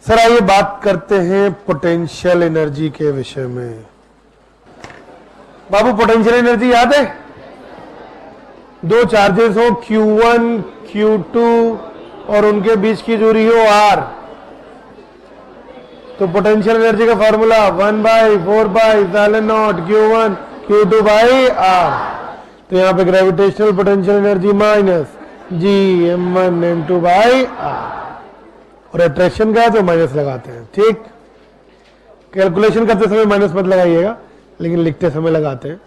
Sir आइए बात करते हैं पोटेंशियल एनर्जी के विषय में। बाबू पोटेंशियल एनर्जी याद है? दो चार्जेस हो Q1 Q2 और उनके बीच की दूरी हो R, तो पोटेंशियल एनर्जी का formula 1/4πε0 Q1 Q2 by R। तो यहां पे gravitational potential energy minus G m1 m2 by R, और अट्रैक्शन का है तो माइनस लगाते हैं। ठीक, कैलकुलेशन करते समय माइनस मत लगाइएगा, लेकिन लिखते समय लगाते हैं।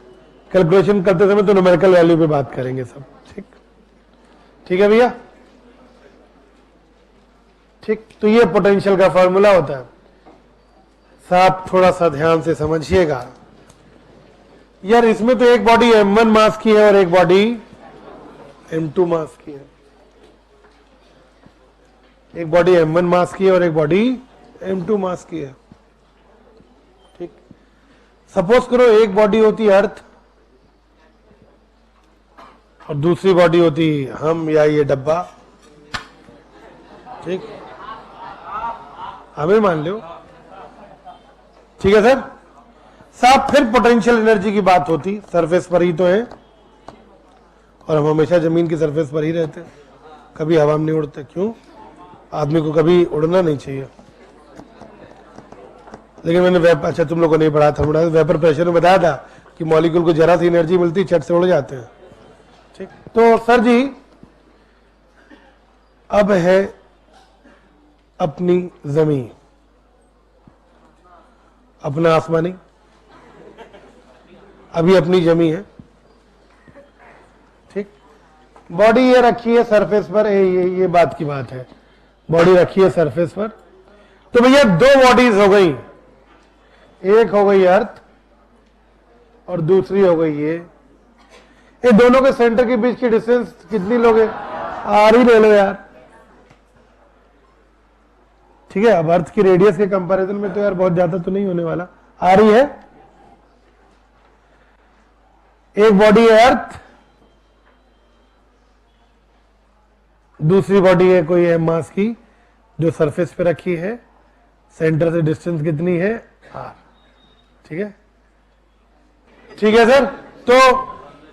कैलकुलेशन करते समय तो न्यूमेरिकल वैल्यू पे बात करेंगे सब। ठीक, ठीक है भैया। ठीक, तो ये पोटेंशियल का फॉर्मूला होता है। साहब थोड़ा सा ध्यान से समझिएगा यार, इसमें तो एक बॉडी m1 मास की है और एक बॉडी m2 मास की है। एक बॉडी m1 मास की है और एक बॉडी m2 मास की है। ठीक, सपोज करो एक बॉडी होती अर्थ और दूसरी बॉडी होती हम या ये डब्बा। ठीक, हमें मान लो। ठीक है सर साहब, फिर पोटेंशियल एनर्जी की बात होती, सरफेस पर ही तो है और हम हमेशा जमीन की सरफेस पर ही रहते हैं, कभी हवा में नहीं उड़ते। क्यों? आदमी को कभी उड़ना नहीं चाहिए। लेकिन मैंने अच्छा तुम लोगों को नहीं पढ़ा था, वेपर प्रेशर में बताया था कि मॉलिक्यूल को जरा सी एनर्जी मिलती चट से उड़ जाते हैं। ठीक, तो सर जी अब है अपनी जमीन, अपना आसमानी, अभी अपनी जमी है। ठीक, बॉडी ये रखी है सरफेस पर, ये बात की बात है, बॉडी रखी है सरफेस पर। तो भैया दो बॉडीज हो गई, एक हो गई अर्थ और दूसरी हो गई ये दोनों के सेंटर के बीच की डिस्टेंस कितनी लोगे? आर ही ले लो यार। ठीक है, अब अर्थ की रेडियस के कंपैरिजन में तो यार बहुत ज्यादा तो नहीं होने वाला, आर ही है। एक बॉडी है अर्थ, दूसरी बॉडी है कोई एम मास की जो सरफेस पे रखी है, सेंटर से डिस्टेंस कितनी है? आर। ठीक है, ठीक है सर। तो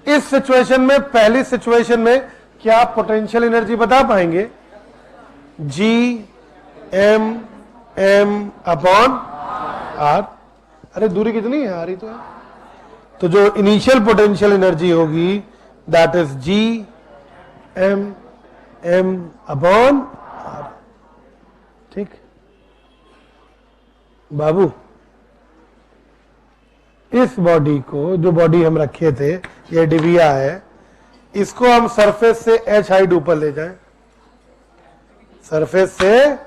इस सिचुएशन में, पहली सिचुएशन में क्या आप पोटेंशियल एनर्जी बता पाएंगे? G m m upon R। अरे दूरी कितनी है? आर ही तो है। तो जो इनिशियल पोटेंशियल एनर्जी होगी that is G m m upon R। ठीक बाबू, इस बॉडी को, जो बॉडी हम रखे थे, ये डिबिया है, इसको हम सरफेस से h हाइट ऊपर ले जाएं, सरफेस से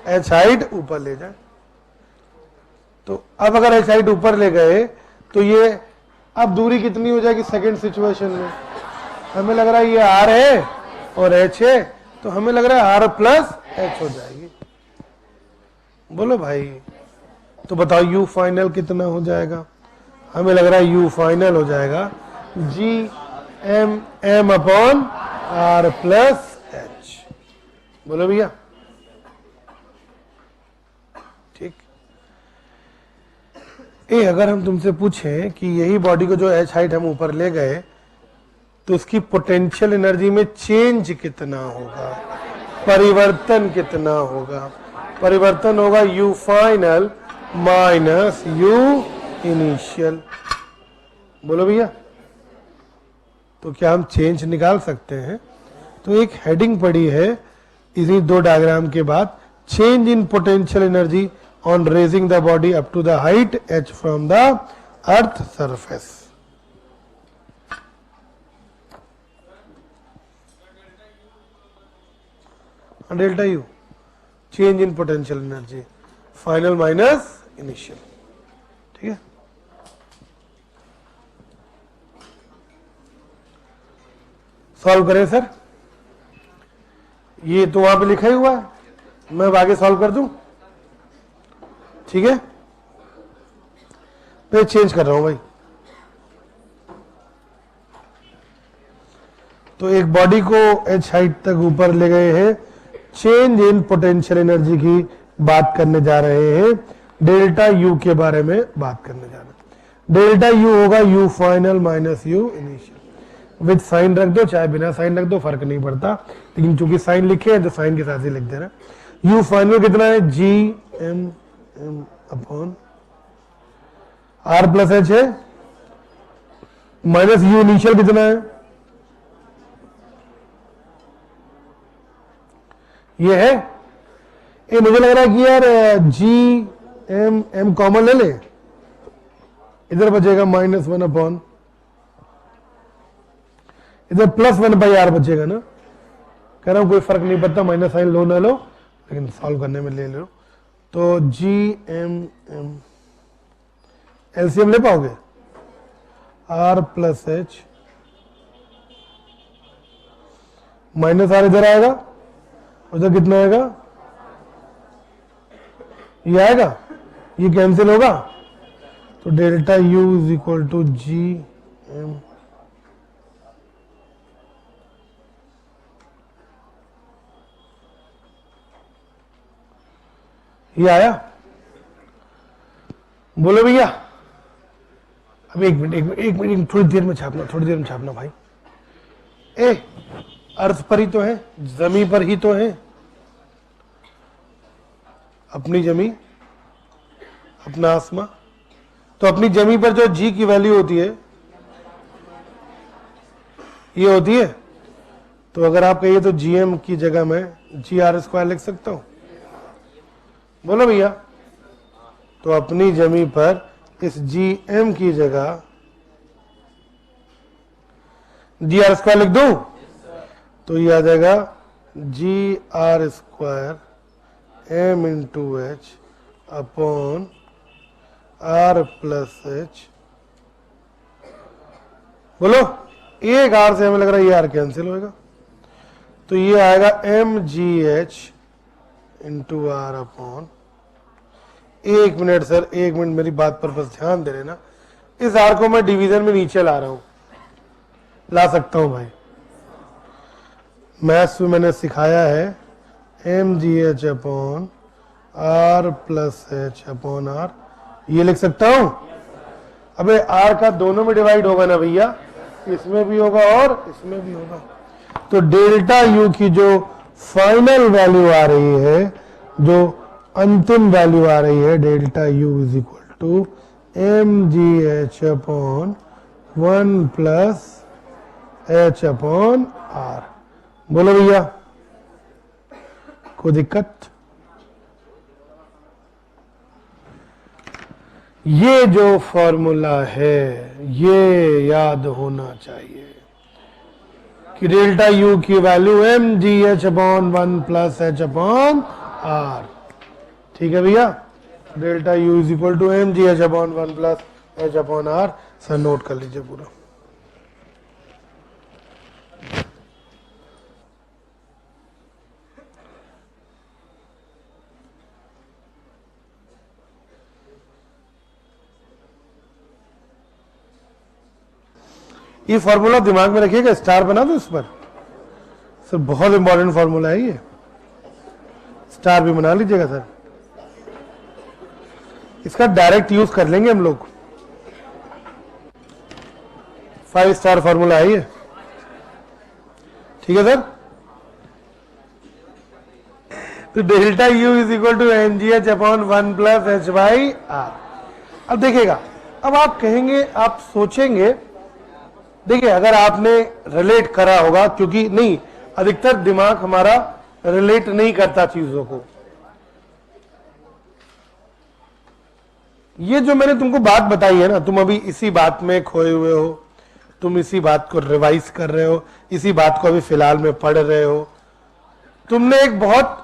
h हाइट ऊपर ले जाएं। तो अब अगर h हाइट ऊपर ले गए तो ये अब दूरी कितनी हो जाएगी? सेकंड सिचुएशन में हमें लग रहा है ये r है और h है, तो हमें लग रहा है r प्लस h हो जाएगी। बोलो भाई, तो बताओ u फाइनल कितना हो जाएगा? हमें लग रहा है u फाइनल हो जाएगा G m m upon r plus h। बोलो भैया। ठीक, अगर हम तुमसे पूछें कि यही बॉडी को जो h हाइट हम ऊपर ले गए तो उसकी पोटेंशियल एनर्जी में चेंज कितना होगा, परिवर्तन कितना होगा? परिवर्तन होगा u final minus u initial. बोलो भैया, तो क्या हम चेंज निकाल सकते हैं? तो एक हेडिंग पड़ी है इसी दो डायग्राम के बाद, change in potential energy on raising the body up to the height h from the earth surface. Delta U change in potential energy final minus initial. ठीक है, सॉल्व करें सर। ये तो वहां पे लिखा ही हुआ है, मैं अब आगे सॉल्व कर दूं। ठीक है, पेज चेंज कर रहा हूं भाई। तो एक बॉडी को h हाइट तक ऊपर ले गए हैं, चेंज इन पोटेंशियल एनर्जी की बात करने जा रहे हैं, डेल्टा यू के बारे में बात करने जा रहे हैं। डेल्टा यू होगा U final minus U initial. With sign रख दो चाहे बिना साइन रख दो, फर्क नहीं पड़ता, लेकिन चूंकि साइन लिखे हैं तो साइन के साथ ही लिख देना। यू फाइनल कितना है, G M M upon R plus H है, माइनस यू इनिशियल कितना है, ये है। ये मुझे लग रहा है कि यार जी एम एम कॉमन ले ले, इधर बचेगा माइनस वन अपॉन, इधर प्लस वन बाई आर बचेगा ना। कह रहा हूं कोई फर्क नहीं पड़ता, माइनस साइन लो ना लो, लेकिन सॉल्व करने में ले लो। तो जी एम एम एलसीएम ले पाओगे, R plus H minus R इधर आएगा, उधर कितना आएगा, ये आएगा, ये कैंसिल होगा, तो delta U is equal to G M ये आया। बोलो भैया, अब एक मिनट थोड़ी देर में छापना भाई। ए अर्थ पर ही तो है, जमी पर ही तो है, अपनी जमी अपना आसमां। तो अपनी जमी पर जो जी की वैल्यू होती है ये होती है, तो अगर आप कहिए तो जी एम की जगह मैं जी आर स्क्वायर लिख सकता हूं। बोलो भैया, तो अपनी जमी पर इस जी एम की जगह जी आर स्क्वायर लिख दूं, तो ये आ जाएगा G R square M into H upon R plus H. बोलो, एक आर से हमें लग रहा है ये आर कैंसिल होएगा, तो ये आएगा M G H into R upon, एक मिनट सर, एक मिनट मेरी बात पर बस ध्यान दे लेना। इस आर को मैं डिवीजन में नीचे ला रहा हूं, ला सकता हूं भाई, मैथ्स में मैंने सिखाया है M G H upon R plus H upon R, ये लिख सकता हूं। अबे आर का दोनों में डिवाइड होगा ना भैया, इसमें भी होगा और इसमें भी होगा, तो डेल्टा यू की जो फाइनल वैल्यू आ रही है, जो अंतिम वैल्यू आ रही है, delta U is equal to M G H upon 1 plus H upon R. बोलो भैया, कोई दिक्कत? ये जो फॉर्मूला है ये याद होना चाहिए कि डेल्टा यू की value M G H upon 1 plus H upon R. ठीक है भैया, delta U is equal to M G H upon 1 plus H upon R. Sir note कर लीजिए पूरा। ये फॉर्मूला दिमाग में रखिएगा, स्टार बना दो इस पर सर, बहुत इंपॉर्टेंट फॉर्मूला है ये, स्टार भी बना लीजिएगा सर। इसका डायरेक्ट यूज कर लेंगे हम लोग, 5 स्टार फॉर्मूला है ये। ठीक है सर, तो delta U is equal to M G H upon 1 plus H by R. अब देखिएगा, अब आप कहेंगे, आप सोचेंगे, देखिए अगर आपने रिलेट करा होगा, क्योंकि नहीं, अधिकतर दिमाग हमारा रिलेट नहीं करता चीजों को। ये जो मैंने तुमको बात बताई है ना, तुम अभी इसी बात में खोए हुए हो, तुम इसी बात को रिवाइज कर रहे हो, इसी बात को अभी फिलहाल में पढ़ रहे हो। तुमने एक बहुत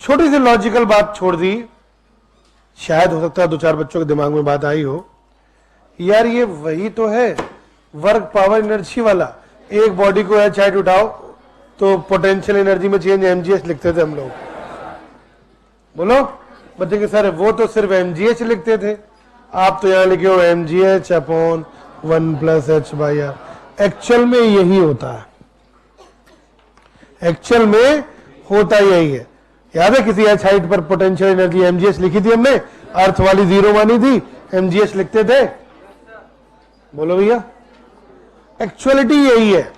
छोटी सी लॉजिकल बात छोड़ दी, शायद हो सकता है 2-4 बच्चों के दिमाग में बात आई हो, यार ये वही तो है वर्क पावर एनर्जी वाला। एक बॉडी को एच हाइट उठाओ तो पोटेंशियल एनर्जी में चेंज एमजीएच लिखते थे हम लोग। बोलो बच्चे के सर वो तो सिर्फ एमजीएच लिखते थे, आप तो यहां लिखे हो MGH upon 1 plus H by R. Actual में यही होता है, एक्चुअल में होता यही है। याद है किसी एच हाइट पर पोटेंशियल एनर्जी mgh लिखी थी हमने, अर्थ वाली जीरो मानी थी, mgh लिखते थे। बोलो भैया, एक्चुअलिटी यही है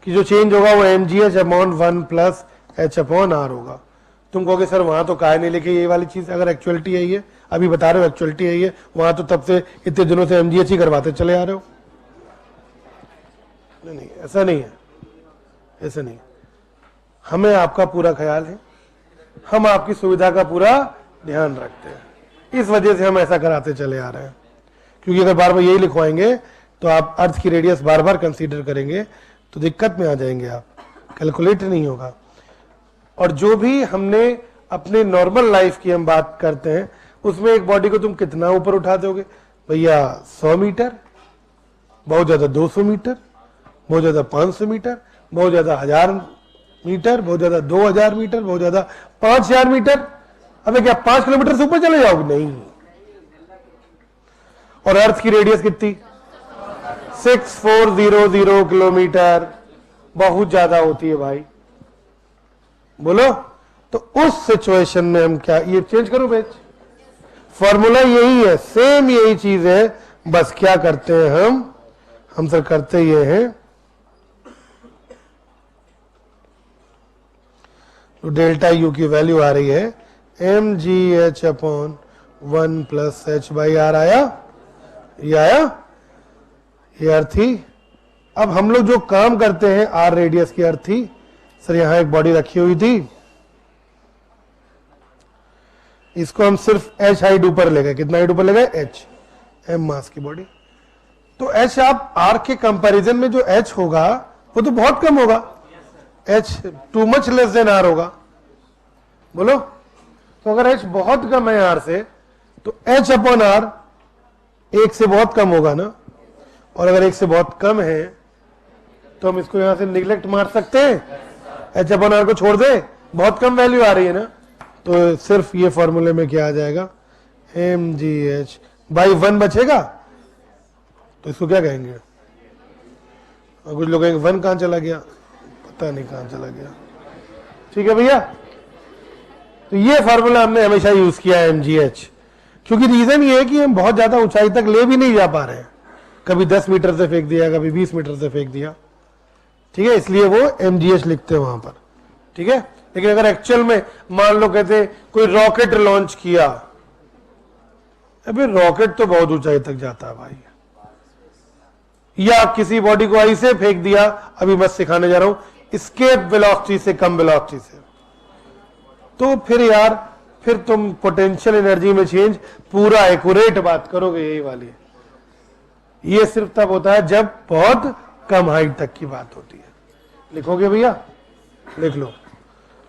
कि जो चेंज होगा वो mgh upon 1 plus h upon r होगा। तुम कहोगे सर वहां तो काहे नहीं लिखे ये वाली चीज, अगर एक्चुअलिटी यही है, अभी बता रहे हो एक्चुअलिटी यही है, वहां तो तब से इतने दिनों से mgh ही करवाते चले आ रहे हो। नहीं, ऐसा नहीं है, ऐसा नहीं। हमें आपका पूरा ख्याल है, हम आपकी सुविधा का पूरा ध्यान रखते हैं, इस वजह से हम ऐसा कराते चले आ रहे हैं। क्योंकि अगर बार बार यही लिखवाएंगे तो आप अर्थ की रेडियस बार बार कंसीडर करेंगे तो दिक्कत में आ जाएंगे, आप कैलकुलेट नहीं होगा। और जो भी हमने अपने नॉर्मल लाइफ की हम बात करते हैं, उसमें एक बॉडी को तुम कितना ऊपर उठा दोगे भैया? 100 मीटर, बहुत ज्यादा 200 मीटर, बहुत ज्यादा 500 मीटर, बहुत ज्यादा 1000 मीटर, बहुत ज्यादा 2000 मीटर, बहुत ज्यादा 5000 मीटर। अबे क्या 5 किलोमीटर से ऊपर चले जाओगे? नहीं। और अर्थ की रेडियस कितनी? 6400 किलोमीटर, बहुत ज्यादा होती है भाई। बोलो, तो उस सिचुएशन में हम क्या, ये चेंज करो बेच, फॉर्मूला यही है, सेम यही चीज है, बस क्या करते हैं हम सर करते ये हैं, तो डेल्टा यू की वैल्यू आ रही है mgh upon 1 plus h by R. आया? ये आया? ये अर्थी। अब हम लोग जो काम करते हैं आर रेडियस की अर्थी, सर यहां एक बॉडी रखी हुई थी, इसको हम सिर्फ h हाइट ऊपर ले गए। कितना हाइट ऊपर ले गए? h, m मास की बॉडी। तो h आप r के कंपैरिजन में जो h होगा वो तो बहुत कम होगा, h too much less than r होगा। बोलो, तो अगर h बहुत कम है r से, तो h अपॉन r 1 से बहुत कम होगा ना। और अगर 1 से बहुत कम है तो हम इसको यहां से निगलेक्ट मार सकते हैं, h अपॉन r को छोड़ दे, बहुत कम वैल्यू आ रही है ना। तो सिर्फ ये फॉर्मूले में क्या आ जाएगा? mgh बाई 1 बचेगा, तो इसको क्या कहेंगे? और कुछ लोग कहेंगे 1 कहां चला गया, पता नहीं कहां चला गया। ठीक है भैया, तो ये फॉर्मूला हमने हमेशा यूज किया है mgh, क्योंकि रीजन ये है कि हम बहुत ज्यादा ऊंचाई तक ले भी नहीं जा पा रहे हैं, कभी 10 मीटर से फेंक दिया, कभी 20 मीटर से फेंक दिया। ठीक है, इसलिए वो mgh लिखते हैं वहां पर। ठीक है, लेकिन अगर एक्चुअल में मान लो कहते कोई रॉकेट लॉन्च किया, अबे रॉकेट तो बहुत ऊंचाई तक जाता है भाई, या किसी बॉडी को ऐसे फेंक दिया, अभी मैं सिखाने जा रहा हूं एस्केप वेलोसिटी से कम वेलोसिटी से, तो फिर यार फिर तुम पोटेंशियल एनर्जी में चेंज पूरा एक्यूरेट बात करोगे, यही वाली। ये सिर्फ तब होता है जब बहुत कम हाइट तक की बात होती है। लिखोगे भैया? लिख लो,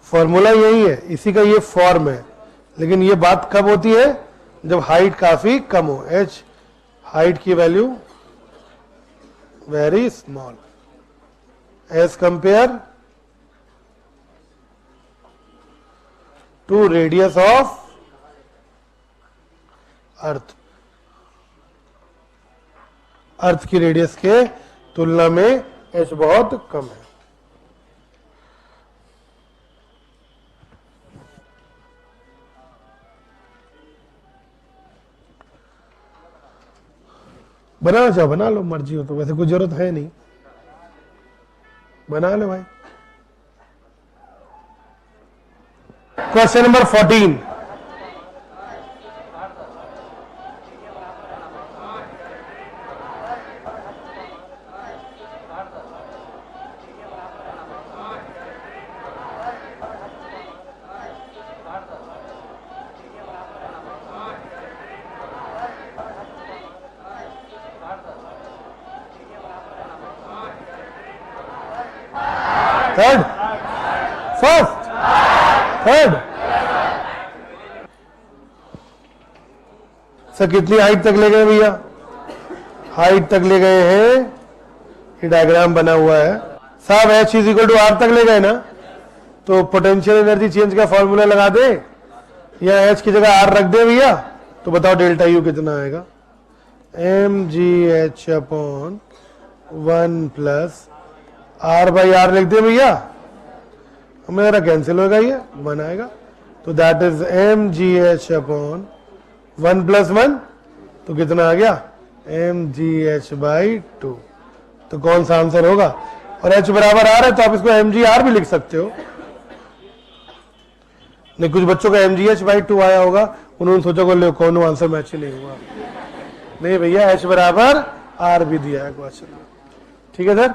फॉर्मूला यही है, इसी का ये फॉर्म है। लेकिन ये बात कब होती है? जब हाइट काफी कम हो, h हाइट की value very small as compare to radius of earth. Earth की रेडियस के तुलना में h बहुत कम है। बनाना चाहो बना लो, मर्जी हो तो, वैसे कोई जरूरत है नहीं, बना लो भाई। Question number 14, third, first, third. Sir कितनी हाइट तक ले गए भैया? हाइट तक ले गए हैं, ये डायग्राम बना हुआ है साहब, h is equal to R तक ले गए ना, तो पोटेंशियल एनर्जी चेंज का फॉर्मूला लगा दे या h की जगह r रख दे भैया, तो बताओ डेल्टा यू कितना आएगा? mgh upon 1 plus r by R लिख दे भैया, मेरा कैंसिल होगा, ये 1 आएगा, तो दैट इज mgh अपॉन 1 + 1, तो कितना आ गया mgh/2। तो कौन सा आंसर होगा? और h बराबर r है तो आप इसको mgr भी लिख सकते हो। नहीं, कुछ बच्चों का mgh/2 आया होगा, उन्होंने सोचा को कौन आंसर मैच ही नहीं हुआ। नहीं भैया, h बराबर r भी दिया है क्वेश्चन में। ठीक है सर,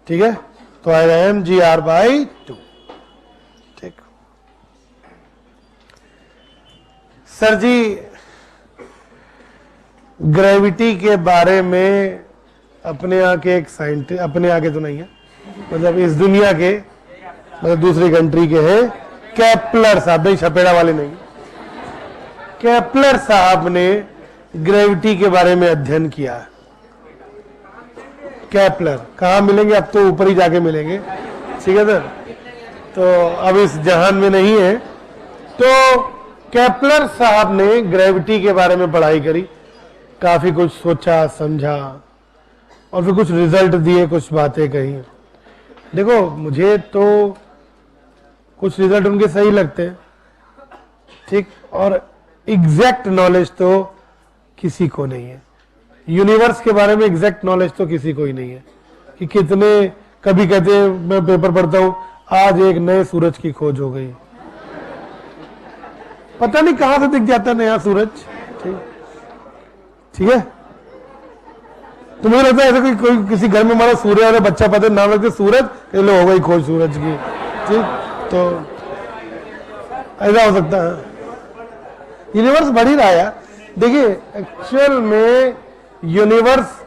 ठीक है, तो आएगा mgr/2। ठीक सर जी, ग्रेविटी के बारे में अपने यहाँ के एक साइंटिस्ट, अपने यहाँ के तो नहीं है, मतलब इस दुनिया के, मतलब दूसरी कंट्री के हैं, केपलर साहब, भाई छपेड़ा वाले नहीं, केपलर साहब ने ग्रेविटी के बारे में अध्ययन किया है। केपलर कहाँ मिलेंगे? अब तो ऊपर ही जाके मिलेंगे, ठीक है सर, तो अब इस जहान में नहीं है। तो केपलर साहब ने ग्रेविटी के बारे में पढ़ाई करी, काफी कुछ सोचा समझा और फिर कुछ रिजल्ट दिए, कुछ बातें कही। देखो, मुझे तो कुछ रिजल्ट उनके सही लगते हैं, ठीक, और एग्जैक्ट नॉलेज तो किसी को नहीं है। यूनिवर्स के बारे में एग्जैक्ट नॉलेज तो किसी को ही नहीं है कि कितने, कभी कहते हैं, मैं पेपर पढ़ता हूं, आज एक नए सूरज की खोज हो गई, पता नहीं कहां से दिख जाता है नया सूरज। ठीक है, तो मुझे लगता है ऐसा कोई किसी घर में हमारा सूर्य वाला बच्चा पता नाम लगते सूरज, लो हो गई खोज सूरज की। ठीक, तो ऐसा हो सकता है। यूनिवर्स बढ़ ही रहा है यार। देखिए, एक्चुअल में यूनिवर्स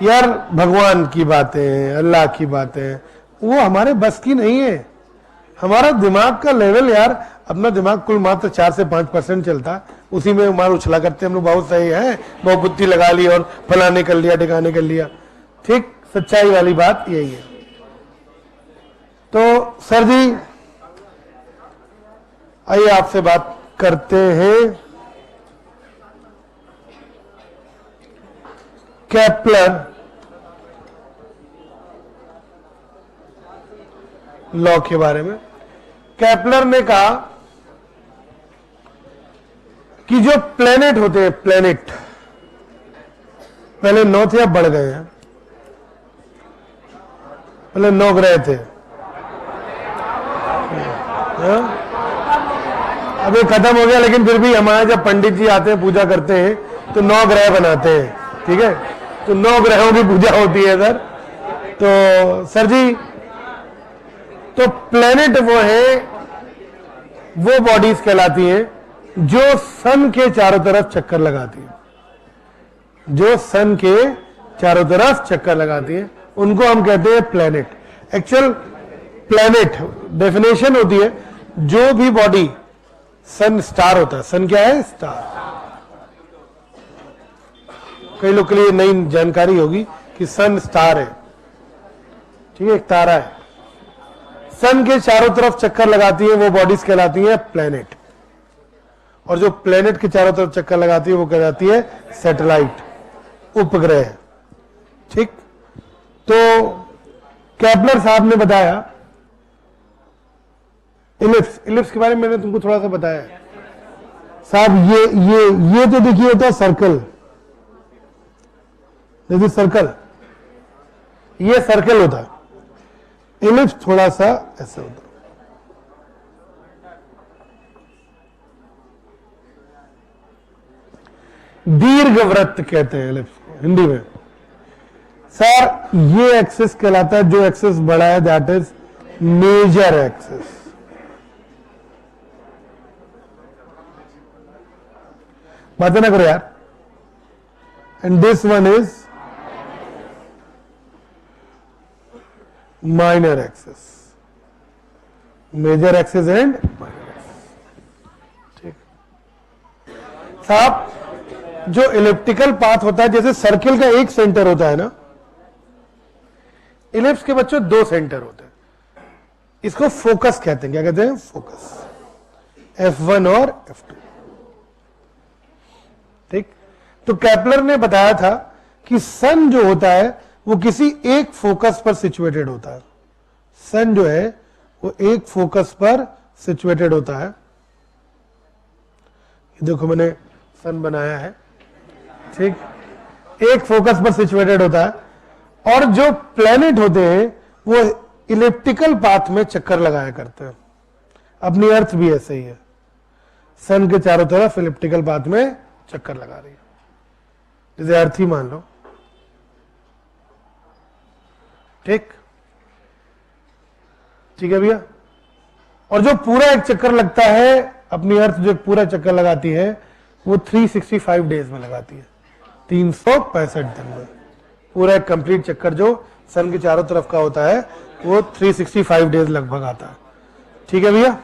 यार भगवान की बातें, अल्लाह की बातें, वो हमारे बस की नहीं है। हमारा दिमाग का लेवल यार, अपना दिमाग कुल मात्र 4 से 5% चलता है, उसी में मार उछला करते हैं हम लोग। बहुत सही है, बहुत बुद्धि लगा ली और फलाने कर लिया, ठिकाने कर लिया। ठीक, सच्चाई वाली बात यही है। तो सर जी, आइए आपसे बात करते हैं केपलर लॉ के बारे में। केपलर ने कहा कि जो प्लेनेट होते हैं, प्लेनेट पहले 9 थे, अब बढ़ गए हैं। पहले 9 ग्रह थे, अब ये खत्म हो गया, लेकिन फिर भी हमारे जब पंडित जी आते हैं, पूजा करते हैं, तो 9 ग्रह बनाते हैं। ठीक है, तो 9 ग्रहों की पूजा होती है सर। तो सर जी, तो प्लेनेट वो है, वो बॉडीज कहलाती हैं जो सन के चारों तरफ चक्कर लगाती है, जो सन के चारों तरफ चक्कर लगाती है, उनको हम कहते हैं प्लेनेट। एक्चुअल प्लेनेट डेफिनेशन होती है जो भी बॉडी, सन स्टार होता है। सन क्या है? स्टार। कई लोग के लिए नई जानकारी होगी कि सन स्टार है, ठीक है, एक तारा है। सन के चारों तरफ चक्कर लगाती है वो बॉडीज कहलाती है प्लेनेट, और जो प्लेनेट के चारों तरफ चक्कर लगाती है वो कहलाती है सैटेलाइट, उपग्रह। ठीक, तो केपलर साहब ने बताया इलिप्स। इलिप्स के बारे में मैंने तुमको थोड़ा सा बताया साहब। ये तो देखिए होता है सर्कल, देखिए सर्कल, ये सर्कल होता है। इलिप्स थोड़ा सा ऐसे होता है। दीर्घवृत्त कहते हैं इलिप्स को हिंदी में। सर ये एक्सिस कहलाता है, जो एक्सिस बड़ा है दैट इज मेजर एक्सिस। बातें ना करो यार। And this one is minor axis, major axis and minor axis. ठीक साहब, जो इलिप्टिकल पाथ होता है, जैसे सर्किल का एक सेंटर होता है ना, इलिप्स के बच्चों 2 सेंटर होते हैं। इसको फोकस कहते हैं। क्या कहते हैं? फोकस। F1 और F2। ठीक, तो केपलर ने बताया था कि सन जो होता है वो किसी एक फोकस पर सिचुएटेड होता है। सन जो है वो एक फोकस पर सिचुएटेड होता है। देखो मैंने सन बनाया है, ठीक, एक फोकस पर सिचुएटेड होता है। और जो प्लैनेट होते हैं वो इलिप्टिकल पाथ में चक्कर लगाया करते हैं। अपनी अर्थ भी ऐसे ही है, सन के चारों तरफ इलिप्टिकल पाथ में चक्कर लगा रही है, जैसे अर्थ ही मान लो, ठीक है भैया। और जो पूरा एक चक्कर लगता है, अपनी अर्थ जो पूरा चक्कर लगाती है वो 365 डेज में लगाती है, 365 दिन में। पूरा एक कंप्लीट चक्कर जो सन के चारों तरफ का होता है वो 365 डेज लगभग आता है, ठीक है भैया।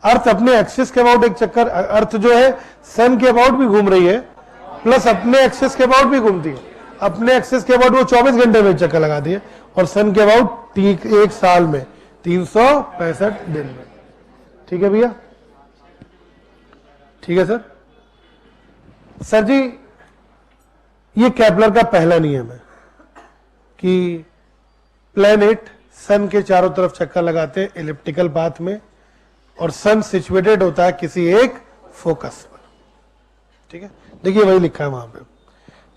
अर्थ अपने एक्सिस के अबाउट एक चक्कर, अर्थ जो है सन के अबाउट भी घूम रही है प्लस अपने एक्सिस के अबाउट भी घूमती है। अपने एक्सिस के अबाउट वो 24 घंटे में चक्कर लगाती है और सन के अबाउट एक साल में 365 दिन में, ठीक है भैया। ठीक है सर जी ये केपलर का पहला नियम है कि प्लैनेट सन के चारों तरफ चक्कर लगाते हैं इलिप्टिकल पाथ में और सन सिचुएटेड होता है किसी एक फोकस पर, ठीक है। देखिए वही लिखा है वहां पे,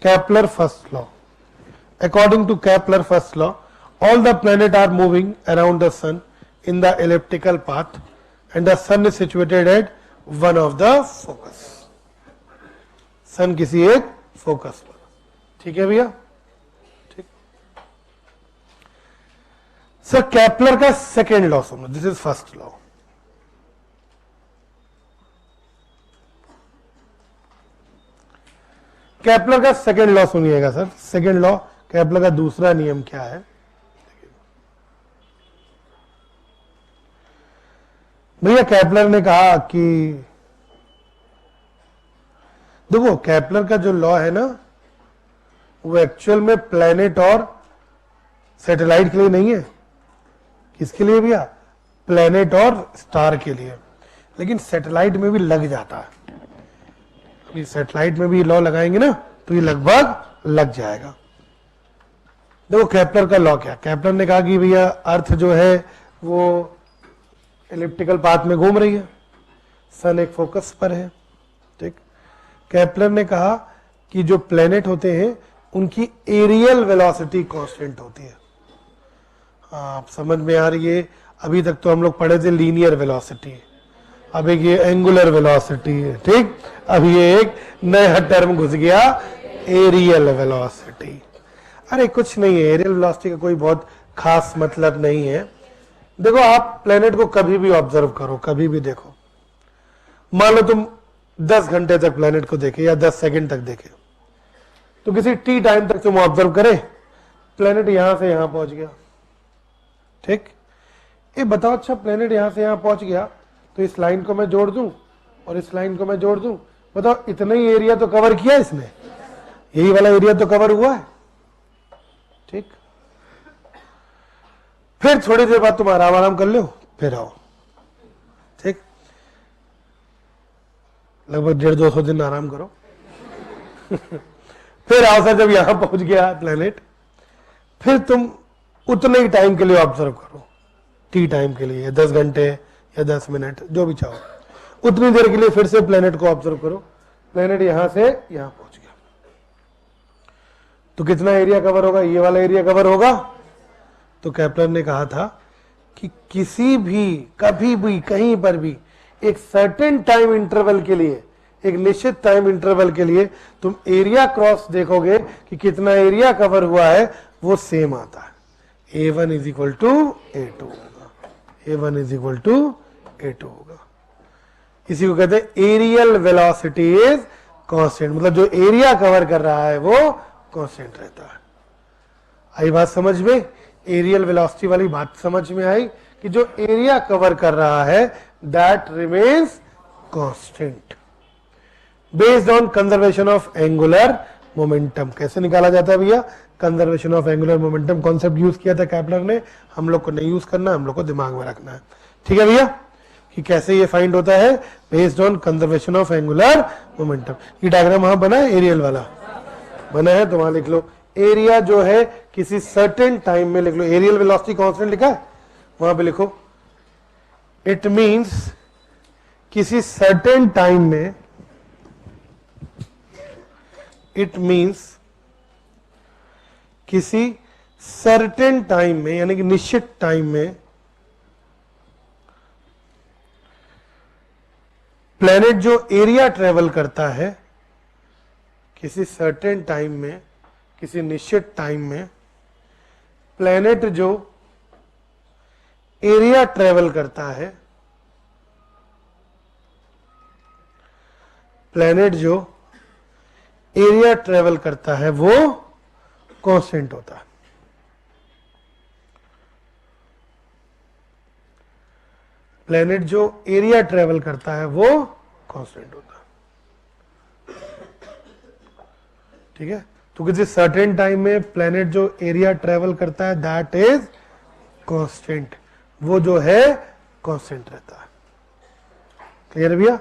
Kepler first law. According to Kepler first law all the planets are moving around the sun in the elliptical path and the sun is situated at one of the focus। सन किसी एक फोकस पर, ठीक है भैया, ठीक। Sir Kepler का second law सुनो, this is first law. Kepler का सेकेंड लॉ सुनिएगा सर। सेकेंड लॉ, केपलर का दूसरा नियम क्या है? भैया केपलर ने कहा कि देखो केपलर का जो लॉ है ना वो एक्चुअल में प्लैनेट और सैटेलाइट के लिए नहीं है। किसके लिए भैया? प्लैनेट और स्टार के लिए। लेकिन सैटेलाइट में भी लग जाता है। अभी सैटेलाइट में भी लॉ लगाएंगे ना तो ये लगभग लग जाएगा। देखो केपलर का लॉ क्या? केपलर ने कहा कि भैया अर्थ जो है वो इलिप्टिकल पाथ में घूम रही है, सन एक फोकस पर है, ठीक। केपलर ने कहा कि जो प्लैनेट होते हैं उनकी एरियल वेलोसिटी कांस्टेंट होती है। आप समझ में आ रही है? अभी तक तो हम लोग पढ़े थे लीनियर वेलोसिटी, अब एक ये एंगुलर वेलोसिटी है, ठीक। अभी ये एक नया टर्म घुस गया, एरियल वेलोसिटी। अरे कुछ नहीं है, एरियल वेलोसिटी का कोई बहुत खास मतलब नहीं है। देखो आप प्लेनेट को कभी भी ऑब्जर्व करो, कभी भी देखो। मान लो तुम 10 घंटे तक प्लेनेट को देखे या 10 सेकंड तक देखे, तो किसी टी टाइम तक तुम ऑब्जर्व करे, प्लेनेट यहां से यहां पहुंच गया, ठीक। ये बताओ, अच्छा प्लेनेट यहां से यहां पहुंच गया तो इस लाइन को मैं जोड़ दूं और इस लाइन को मैं जोड़ दूं, बताओ इतना ही एरिया तो कवर किया इसने, यही वाला एरिया तो कवर हुआ है, ठीक। फिर थोड़ी देर बाद तुम आराम आराम कर लो, फिर आओ, ठीक। लगभग 150-200 दिन आराम करो फिर आओ सर, जब यहां पहुंच गया प्लेनेट, फिर तुम उतने ही टाइम के लिए ऑब्जर्व करो, टी टाइम के लिए, 10 घंटे या 10 मिनट जो भी चाहो, उतनी देर के लिए फिर से प्लेनेट को ऑब्जर्व करो। प्लेनेट यहां से यहां पहुंच गया तो कितना एरिया कवर होगा? ये वाला एरिया कवर होगा। तो केपलर ने कहा था कि किसी भी, कभी भी, कहीं पर भी एक सर्टेन टाइम इंटरवल के लिए, एक निश्चित टाइम इंटरवल के लिए तुम एरिया क्रॉस देखोगे कि कितना एरिया कवर हुआ है, वो सेम आता है। A1 is equal to A2 होगा, A1 is equal to A2 होगा। इसी को कहते हैं एरियल वेलोसिटी इज कांस्टेंट, मतलब जो एरिया कवर कर रहा है वो कांस्टेंट रहता है। आई बात समझ में? एरियल वेलोसिटी वाली बात समझ में आई कि जो एरिया कवर कर रहा है that remains constant based on conservation of angular momentum. कैसे निकाला जाता है भैया? Conservation of angular momentum concept use किया था केपलर ने, हम लोग को नहीं यूज करना, हम लोग को दिमाग में रखना है, ठीक है भैया, कि कैसे ये फाइंड होता है based on conservation of angular momentum. ये डायग्राम वहां बना है, एरियल वाला बना है, तो वहां लिख लो एरिया जो है किसी सर्टेन टाइम में, लिख लो एरियल वेलोसिटी कांस्टेंट लिखा है, वहां पे लिखो, इट मीन्स किसी सर्टेन टाइम में, इट मीन्स किसी सर्टेन टाइम में, यानी कि निश्चित टाइम में प्लेनेट जो एरिया ट्रेवल करता है, किसी सर्टेन टाइम में, किसी निश्चित टाइम में प्लेनेट जो एरिया ट्रेवल करता है, प्लेनेट जो एरिया ट्रेवल करता है वो कांस्टेंट होता है। प्लेनेट जो एरिया ट्रेवल करता है वो कांस्टेंट होता है। ठीक है, तो किसी सर्टेन टाइम में प्लेनेट जो एरिया ट्रेवल करता है दैट इज कांस्टेंट, वो जो है कांस्टेंट रहता है। क्लियर भैया?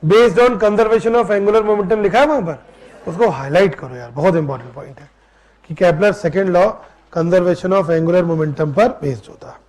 Based on conservation of angular momentum लिखा है वहां पर, उसको हाईलाइट करो यार, बहुत इंपॉर्टेंट पॉइंट है कि Kepler second law conservation of angular momentum पर बेस्ड होता है।